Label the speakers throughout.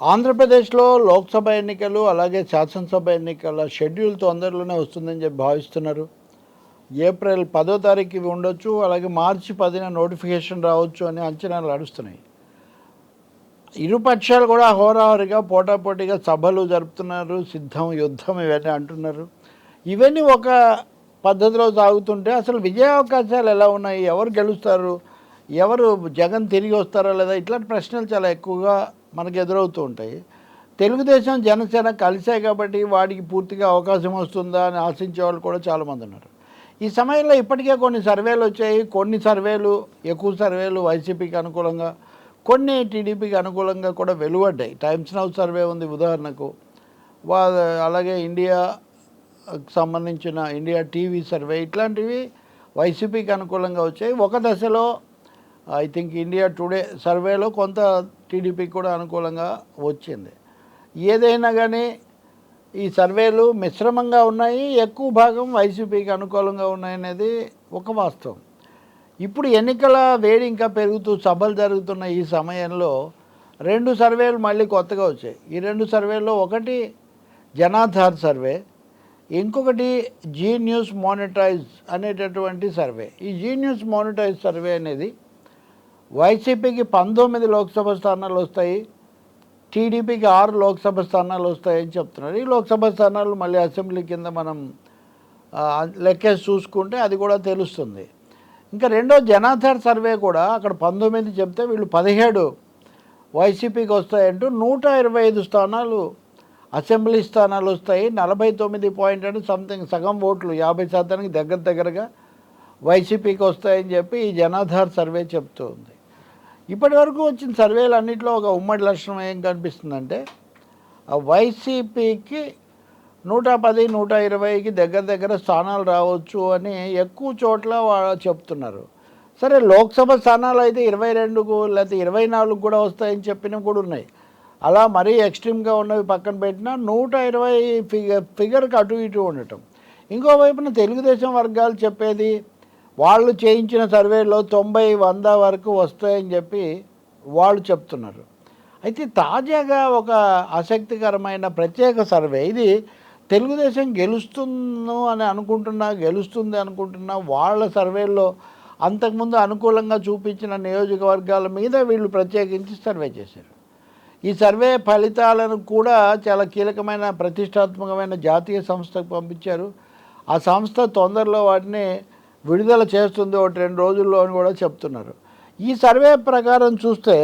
Speaker 1: ఆంధ్రప్రదేశ్లో లోక్సభ ఎన్నికలు అలాగే శాసనసభ ఎన్నికల షెడ్యూల్ తొందరలోనే వస్తుందని చెప్పి భావిస్తున్నారు. ఏప్రిల్ 10వ తారీఖు ఇవి ఉండొచ్చు, అలాగే మార్చి 10న నోటిఫికేషన్ రావచ్చు అని అంచనాలు నడుస్తున్నాయి. ఇరుపక్షాలు కూడా హోరాహోరీగా పోటాపోటీగా సభలు జరుపుతున్నారు, సిద్ధం యుద్ధం ఇవన్నీ అంటున్నారు. ఇవన్నీ ఒక పద్ధతిలో సాగుతుంటే అసలు విజయావకాశాలు ఎలా ఉన్నాయి, ఎవరు గెలుస్తారు, ఎవరు జగన్ తిరిగి వస్తారా లేదా, ఇట్లాంటి ప్రశ్నలు చాలా ఎక్కువగా మనకు ఎదురవుతూ ఉంటాయి. తెలుగుదేశం జనసేన కలిసాయి కాబట్టి వాడికి పూర్తిగా అవకాశం వస్తుందా అని ఆశించే వాళ్ళు కూడా చాలామంది ఉన్నారు. ఈ సమయంలో ఇప్పటికే కొన్ని సర్వేలు వచ్చాయి. కొన్ని సర్వేలు, ఎక్కువ సర్వేలు వైసీపీకి అనుకూలంగా, కొన్ని టీడీపీకి అనుకూలంగా కూడా వెలువడ్డాయి. టైమ్స్ నౌ సర్వే ఉంది ఉదాహరణకు, అలాగే ఇండియాకు సంబంధించిన ఇండియా టీవీ సర్వే, ఇట్లాంటివి వైసీపీకి అనుకూలంగా వచ్చాయి. ఒక దశలో ఐ థింక్ ఇండియా టుడే సర్వేలో కొంత టీడీపీకి కూడా అనుకూలంగా వచ్చింది. ఏదైనా కానీ ఈ సర్వేలు మిశ్రమంగా ఉన్నాయి, ఎక్కువ భాగం వైసీపీకి అనుకూలంగా ఉన్నాయనేది ఒక వాస్తవం. ఇప్పుడు ఎన్నికల వేడి ఇంకా పెరుగుతూ సభలు జరుగుతున్న ఈ సమయంలో 2 సర్వేలు మళ్ళీ కొత్తగా వచ్చాయి. ఈ 2 సర్వేల్లో ఒకటి జనాధార్ సర్వే, ఇంకొకటి జీ న్యూస్ మానిటైజ్ అనేటటువంటి సర్వే. ఈ జీ న్యూస్ మానిటైజ్ సర్వే అనేది వైసీపీకి 19 లోక్సభ స్థానాలు వస్తాయి, టీడీపీకి 6 లోక్సభ స్థానాలు వస్తాయని చెప్తున్నారు. ఈ లోక్సభ స్థానాలు మళ్ళీ అసెంబ్లీ కింద మనం లెక్కేసి చూసుకుంటే అది కూడా తెలుస్తుంది. ఇంకా రెండో జనాధార్ సర్వే కూడా అక్కడ 19 చెప్తే వీళ్ళు 17 వైసీపీకి వస్తాయంటూ 125 స్థానాలు అసెంబ్లీ స్థానాలు వస్తాయి. 49 పాయింట్ అంటే సంథింగ్ సగం ఓట్లు 50% దగ్గరగా వైసీపీకి వస్తాయని చెప్పి ఈ జనాధార్ సర్వే చెప్తూ ఉంది. ఇప్పటి వరకు వచ్చిన సర్వేలు అన్నింటిలో ఒక ఉమ్మడి లక్షణం ఏం కనిపిస్తుందంటే వైసీపీకి 110, 120కి దగ్గర స్థానాలు రావచ్చు అని ఎక్కువ చోట్ల చెప్తున్నారు. సరే, లోక్సభ స్థానాలు అయితే 22కు లేకపోతే 24కు కూడా వస్తాయని చెప్పినవి కూడా ఉన్నాయి. అలా మరీ ఎక్స్ట్రీమ్గా ఉన్నవి పక్కన పెట్టినా 120 ఫిగర్కి అటు ఇటు ఉండటం. ఇంకోవైపున తెలుగుదేశం వర్గాలు చెప్పేది వాళ్ళు చేయించిన సర్వేలో 90, 100 వరకు వస్తాయని చెప్పి వాళ్ళు చెప్తున్నారు. అయితే తాజాగా ఒక ఆసక్తికరమైన ప్రత్యేక సర్వే, ఇది తెలుగుదేశం గెలుస్తుంది అనుకుంటున్నా వాళ్ళ సర్వేల్లో అంతకుముందు అనుకూలంగా చూపించిన నియోజకవర్గాల మీద వీళ్ళు ప్రత్యేకించి సర్వే చేశారు. ఈ సర్వే ఫలితాలను కూడా చాలా కీలకమైన ప్రతిష్టాత్మకమైన జాతీయ సంస్థకు పంపించారు. ఆ సంస్థ తొందరలో వాటిని విడుదల చేస్తుంది, 1-2 రోజుల్లో అని కూడా చెప్తున్నారు. ఈ సర్వే ప్రకారం చూస్తే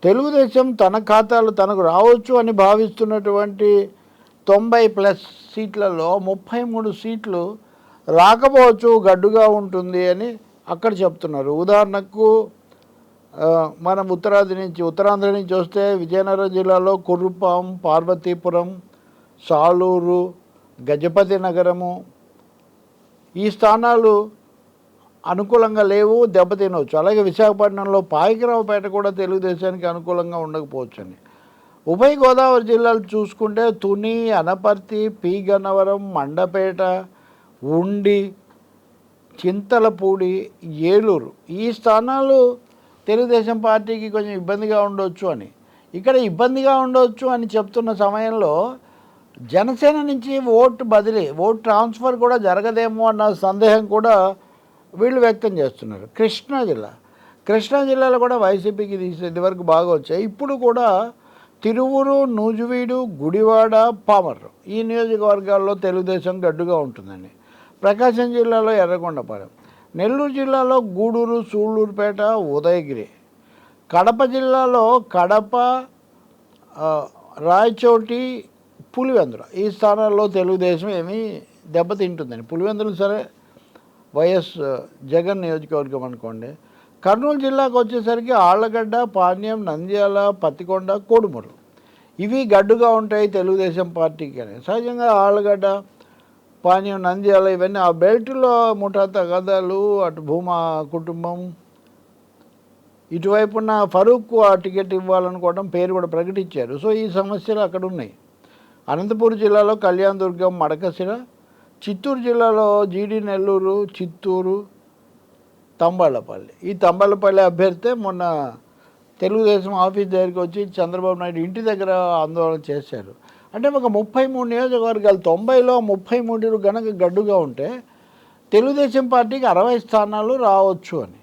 Speaker 1: తెలుగుదేశం తన ఖాతాలు తనకు రావచ్చు అని భావిస్తున్నటువంటి 90+ సీట్లలో 33 సీట్లు రాకపోవచ్చు, గడ్డుగా ఉంటుంది అని అక్కడ చెప్తున్నారు. ఉదాహరణకు మనం ఉత్తరాంధ్ర నుంచి వస్తే విజయనగరం జిల్లాలో కుర్రుపాం, పార్వతీపురం, సాలూరు, గజపతి నగరము, ఈ స్థానాలు అనుకూలంగా లేవు, దెబ్బతినవచ్చు. అలాగే విశాఖపట్నంలో పాయకరావుపేట కూడా తెలుగుదేశానికి అనుకూలంగా ఉండకపోవచ్చు అని. ఉభయ గోదావరి జిల్లాలు చూసుకుంటే తుని, అనపర్తి, పి గన్నవరం, మండపేట, ఉండి, చింతలపూడి, ఏలూరు, ఈ స్థానాలు తెలుగుదేశం పార్టీకి కొంచెం ఇబ్బందిగా ఉండొచ్చు అని. ఇక్కడ ఇబ్బందిగా ఉండొచ్చు అని చెప్తున్న సమయంలో జనసేన నుంచి ఓట్ ట్రాన్స్ఫర్ కూడా జరగదేమో అన్న సందేహం కూడా వీళ్ళు వ్యక్తం చేస్తున్నారు. కృష్ణా జిల్లాలో కూడా వైసీపీకి ఇదివరకు బాగా వచ్చాయి. ఇప్పుడు కూడా తిరువురు, నూజివీడు, గుడివాడ, పామర్రు, ఈ నియోజకవర్గాల్లో తెలుగుదేశం గడ్డుగా ఉంటుందండి. ప్రకాశం జిల్లాలో ఎర్రగొండపాలెం, నెల్లూరు జిల్లాలో గూడూరు, సూళ్ళూరుపేట, ఉదయగిరి, కడప జిల్లాలో కడప, రాయచోటి, పులివెందుల, ఈ స్థానాల్లో తెలుగుదేశం ఏమీ దెబ్బతింటుందని. పులివెందులు సరే వైఎస్ జగన్ నియోజకవర్గం అనుకోండి. కర్నూలు జిల్లాకు వచ్చేసరికి ఆళ్లగడ్డ, పాణ్యం, నంద్యాల, పత్తికొండ, కోడుమూరు, ఇవి గడ్డుగా ఉంటాయి తెలుగుదేశం పార్టీకి అని. సహజంగా ఆళ్లగడ్డ, పాణ్యం, నంద్యాల ఇవన్నీ ఆ బెల్ట్లో ముఠా తగాదాలు, అటు భూమా కుటుంబం, ఇటువైపున్న ఫరూక్ ఆ టికెట్ ఇవ్వాలనుకోవడం, పేరు కూడా ప్రకటించారు. సో ఈ సమస్యలు అక్కడ ఉన్నాయి. అనంతపురం జిల్లాలో కళ్యాణదుర్గం, మడకశిర, చిత్తూరు జిల్లాలో జీడి నెల్లూరు, చిత్తూరు, తంబాళ్ళపల్లి, ఈ తంబాళ్ళపల్లి అభ్యర్థి మొన్న తెలుగుదేశం ఆఫీస్ దగ్గరికి వచ్చి చంద్రబాబు నాయుడు ఇంటి దగ్గర ఆందోళన చేశారు. అంటే ఒక 33 నియోజకవర్గాలు 90లో 33 గనక గడ్డుగా ఉంటే తెలుగుదేశం పార్టీకి 60 స్థానాలు రావచ్చు అని.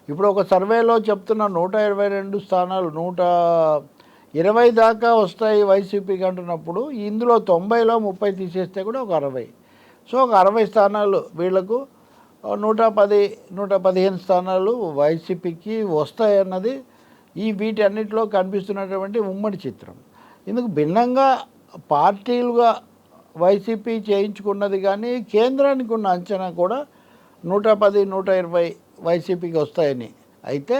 Speaker 1: ఇప్పుడు ఒక సర్వేలో చెప్తున్న 122 స్థానాలు 120 దాకా వస్తాయి వైసీపీకి అంటున్నప్పుడు ఇందులో 90లో 30 తీసేస్తే కూడా ఒక 60. సో ఒక 60 స్థానాలు వీళ్లకు, 115 స్థానాలు వైసీపీకి వస్తాయన్నది వీటన్నిటిలో కనిపిస్తున్నటువంటి ఉమ్మడి చిత్రం. ఇందుకు భిన్నంగా పార్టీలుగా వైసీపీ చేయించుకున్నది కానీ కేంద్రానికి ఉన్న అంచనా కూడా 110, 120 వైసీపీకి వస్తాయని. అయితే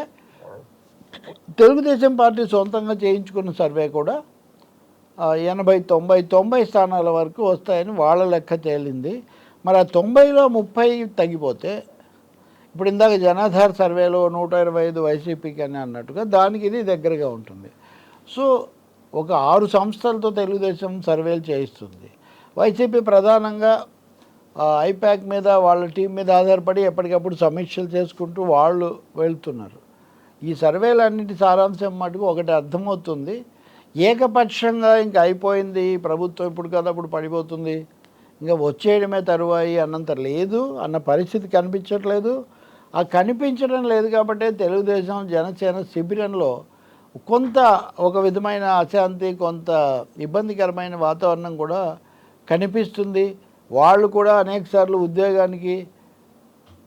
Speaker 1: తెలుగుదేశం పార్టీ సొంతంగా చేయించుకున్న సర్వే కూడా 80, 90 స్థానాల వరకు వస్తాయని వాళ్ళ లెక్క తేలింది. మరి ఆ 90లో 30 తగ్గిపోతే ఇప్పుడు ఇందాక జనాధార్ సర్వేలో 125 వైసీపీకి అని అన్నట్టుగా దానికి ఇది దగ్గరగా ఉంటుంది. సో ఒక 6 సంస్థలతో తెలుగుదేశం సర్వేలు చేయిస్తుంది. వైసీపీ ప్రధానంగా ఐపాక్ మీద వాళ్ళ టీం మీద ఆధారపడి ఎప్పటికప్పుడు సమీక్షలు చేసుకుంటూ వాళ్ళు వెళ్తున్నారు. ఈ సర్వేలన్నిటి సారాంశం మటుకు ఒకటి అర్థమవుతుంది, ఏకపక్షంగా ఇంకా అయిపోయింది ప్రభుత్వం, ఇప్పుడు కదా అప్పుడు పడిపోతుంది, ఇంకా వచ్చేయడమే తరువాయి అన్నంత లేదు అన్న పరిస్థితి కనిపించట్లేదు. ఆ కనిపించడం లేదు కాబట్టి తెలుగుదేశం జనసేన శిబిరంలో కొంత ఒక విధమైన అశాంతి, కొంత ఇబ్బందికరమైన వాతావరణం కూడా కనిపిస్తుంది. వాళ్ళు కూడా అనేకసార్లు ఉద్వేగానికి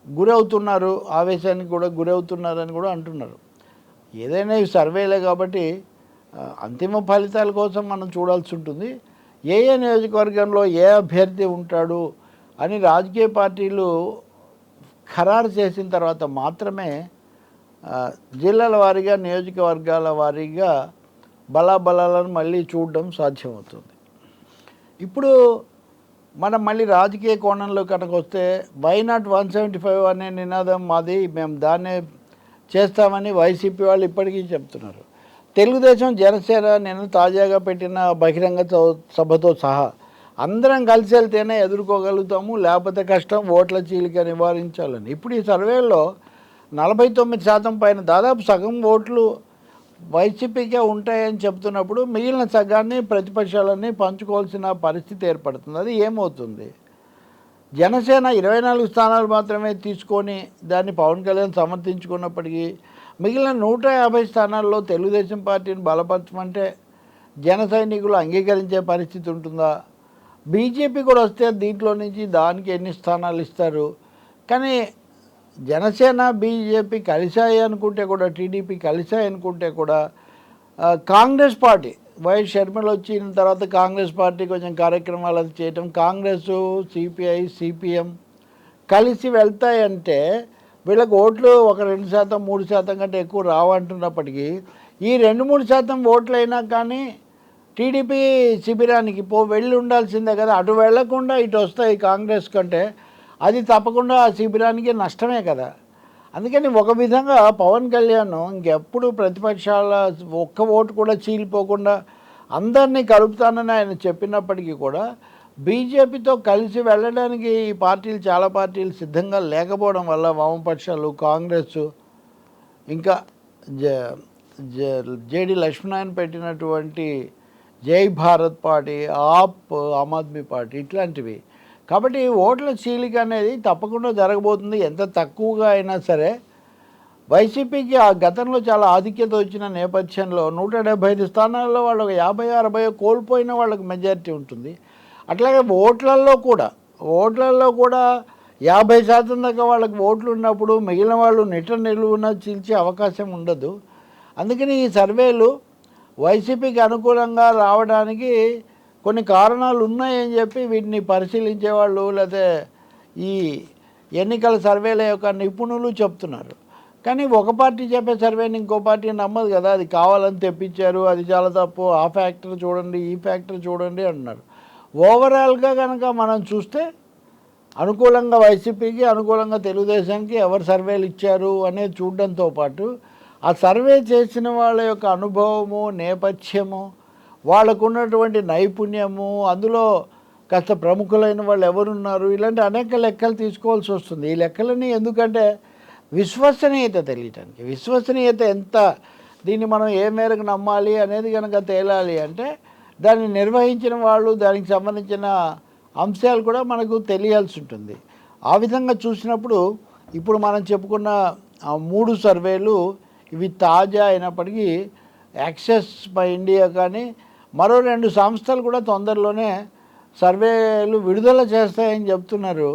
Speaker 1: గురవుతున్నారు, ఆవేశానికి కూడా గురవుతున్నారని కూడా అంటున్నారు. ఏదైనా ఈ సర్వేలే కాబట్టి అంతిమ ఫలితాల కోసం మనం చూడాల్సి ఉంటుంది. ఏ నియోజకవర్గంలో ఏ అభ్యర్థి ఉంటాడు అని రాజకీయ పార్టీలు ఖరారు చేసిన తర్వాత మాత్రమే జిల్లాల వారీగా, నియోజకవర్గాల వారీగా బలాబలాలను మళ్ళీ చూడడం సాధ్యమవుతుంది. ఇప్పుడు మనం మళ్ళీ రాజకీయ కోణంలో కనుక వస్తే వై నాట్ 175 అనే నినాదం మాది, మేము దాన్నే చేస్తామని వైసీపీ వాళ్ళు ఇప్పటికీ చెప్తున్నారు. తెలుగుదేశం, జనసేన నేను తాజాగా పెట్టిన బహిరంగ సభతో సహా అందరం కలిసి వెళ్తేనే ఎదుర్కోగలుగుతాము, లేకపోతే కష్టం, ఓట్ల చీలిక నివారించాలని. ఇప్పుడు ఈ సర్వేలో 49% పైన దాదాపు సగం ఓట్లు వైసీపీకే ఉంటాయని చెప్తున్నప్పుడు మిగిలిన సగాన్ని ప్రతిపక్షాలన్నీ పంచుకోవాల్సిన పరిస్థితి ఏర్పడుతుంది. అది ఏమవుతుంది? జనసేన 24 స్థానాలు మాత్రమే తీసుకొని దాన్ని పవన్ కళ్యాణ్ సమర్థించుకున్నప్పటికీ మిగిలిన 150 స్థానాల్లో తెలుగుదేశం పార్టీని బలపరచమంటే జన సైనికులు అంగీకరించే పరిస్థితి ఉంటుందా? బీజేపీ కూడా వస్తే దీంట్లో నుంచి దానికి ఎన్ని స్థానాలు ఇస్తారు? కానీ జనసేన, బీజేపీ కలిశాయి అనుకుంటే కూడా, టీడీపీ కలిశాయి అనుకుంటే కూడా కాంగ్రెస్ పార్టీ వైఎస్ షర్మిల వచ్చిన తర్వాత కాంగ్రెస్ పార్టీ కొంచెం కార్యక్రమాలు అది చేయటం, కాంగ్రెస్, సిపిఐ, సిపిఎం కలిసి వెళ్తాయంటే వీళ్ళకి ఓట్లు ఒక 2%, 3% కంటే ఎక్కువ రావంటున్నప్పటికీ ఈ 2-3% ఓట్లైనా కానీ టీడీపీ శిబిరానికి వెళ్ళి ఉండాల్సిందే కదా. అటు వెళ్లకుండా ఇటు వస్తాయి కాంగ్రెస్ కంటే, అది తప్పకుండా ఆ శిబిరానికి నష్టమే కదా. అందుకని ఒక విధంగా పవన్ కళ్యాణ్ ఇంకెప్పుడు ప్రతిపక్షాల ఒక్క ఓటు కూడా చీలిపోకుండా అందరినీ కలుపుతానని ఆయన చెప్పినప్పటికీ కూడా బీజేపీతో కలిసి వెళ్ళడానికి ఈ పార్టీలు, చాలా పార్టీలు సిద్ధంగా లేకపోవడం వల్ల వామపక్షాలు, కాంగ్రెస్, ఇంకా జేడి లక్ష్మీనారాయణ పెట్టినటువంటి జై భారత్ పార్టీ, ఆమ్ ఆద్మీ పార్టీ ఇట్లాంటివి. కాబట్టి ఓట్ల చీలిక అనేది తప్పకుండా జరగబోతుంది. ఎంత తక్కువగా అయినా సరే వైసీపీకి ఆ గతంలో చాలా ఆధిక్యత వచ్చిన నేపథ్యంలో 175 స్థానాల్లో వాళ్ళు 50-60 కోల్పోయిన వాళ్ళకి మెజారిటీ ఉంటుంది. అట్లాగే ఓట్లల్లో కూడా 50% దాకా వాళ్ళకి ఓట్లు ఉన్నప్పుడు మిగిలిన వాళ్ళు నిలువున చీల్చే అవకాశం ఉండదు. అందుకని ఈ సర్వేలు వైసీపీకి అనుకూలంగా రావడానికి కొన్ని కారణాలు ఉన్నాయని చెప్పి వీటిని పరిశీలించేవాళ్ళు లేదా ఈ ఎన్నికల సర్వేల యొక్క నిపుణులు చెప్తున్నారు. కానీ ఒక పార్టీ చెప్పే సర్వేని ఇంకో పార్టీ నమ్మదు కదా, అది కావాలని తెప్పించారు, అది చాలా తప్పు, ఆ ఫ్యాక్టర్ చూడండి, ఈ ఫ్యాక్టర్ చూడండి అంటున్నారు. ఓవరాల్గా కనుక మనం చూస్తే అనుకూలంగా వైసీపీకి, అనుకూలంగా తెలుగుదేశానికి ఎవరు సర్వేలు ఇచ్చారు అనేది చూడడంతో పాటు ఆ సర్వే చేసిన వాళ్ళ యొక్క అనుభవము, నేపథ్యము, వాళ్ళకు ఉన్నటువంటి నైపుణ్యము, అందులో కాస్త ప్రముఖులైన వాళ్ళు ఎవరున్నారు, ఇలాంటి అనేక లెక్కలు తీసుకోవాల్సి వస్తుంది. ఈ లెక్కలని ఎందుకంటే విశ్వసనీయత తెలియటానికి, విశ్వసనీయత ఎంత దీన్ని మనం ఏ మేరకు నమ్మాలి అనేది కనుక తేలాలి అంటే దాన్ని నిర్వహించిన వాళ్ళు, దానికి సంబంధించిన అంశాలు కూడా మనకు తెలియాల్సి ఉంటుంది. ఆ విధంగా చూసినప్పుడు ఇప్పుడు మనం చెప్పుకున్న 3 సర్వేలు ఇవి తాజా అయినప్పటికీ యాక్సెస్ మై ఇండియా కానీ మరో 2 సంస్థలు కూడా తొందరలోనే సర్వేలు విడుదల చేస్తాయని చెప్తున్నారు.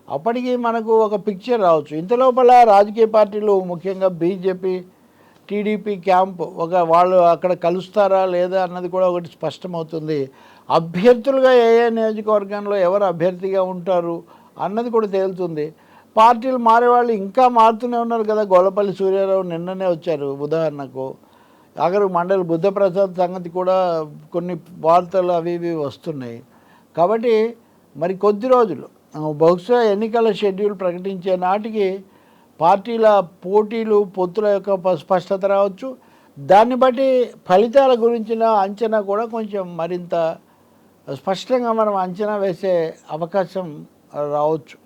Speaker 1: అప్పటికి మనకు ఒక పిక్చర్ రావచ్చు. ఇంతలోపల రాజకీయ పార్టీలు ముఖ్యంగా బీజేపీ, టీడీపీ క్యాంప్ వాళ్ళు అక్కడ కలుస్తారా లేదా అన్నది కూడా ఒకటి స్పష్టమవుతుంది. అభ్యర్థులుగా ఏ నియోజకవర్గంలో ఎవరు అభ్యర్థిగా ఉంటారు అన్నది కూడా తేలుతుంది. పార్టీలు మారేవాళ్ళు ఇంకా మారుతూనే ఉన్నారు కదా. గొల్లపల్లి సూర్యారావు నిన్ననే వచ్చారు ఉదాహరణకు. ఆఖరు మండలి బుద్ధప్రసాద్ సంగతి కూడా కొన్ని వార్తలు అవి ఇవి వస్తున్నాయి. కాబట్టి మరి కొద్ది రోజులు బహుశా ఎన్నికల షెడ్యూల్ ప్రకటించే నాటికి పార్టీల పోటీలు, పొత్తుల యొక్క స్పష్టత రావచ్చు. దాన్ని బట్టి ఫలితాల గురించిన అంచనా కూడా కొంచెం మరింత స్పష్టంగా మనం అంచనా వేసే అవకాశం రావచ్చు.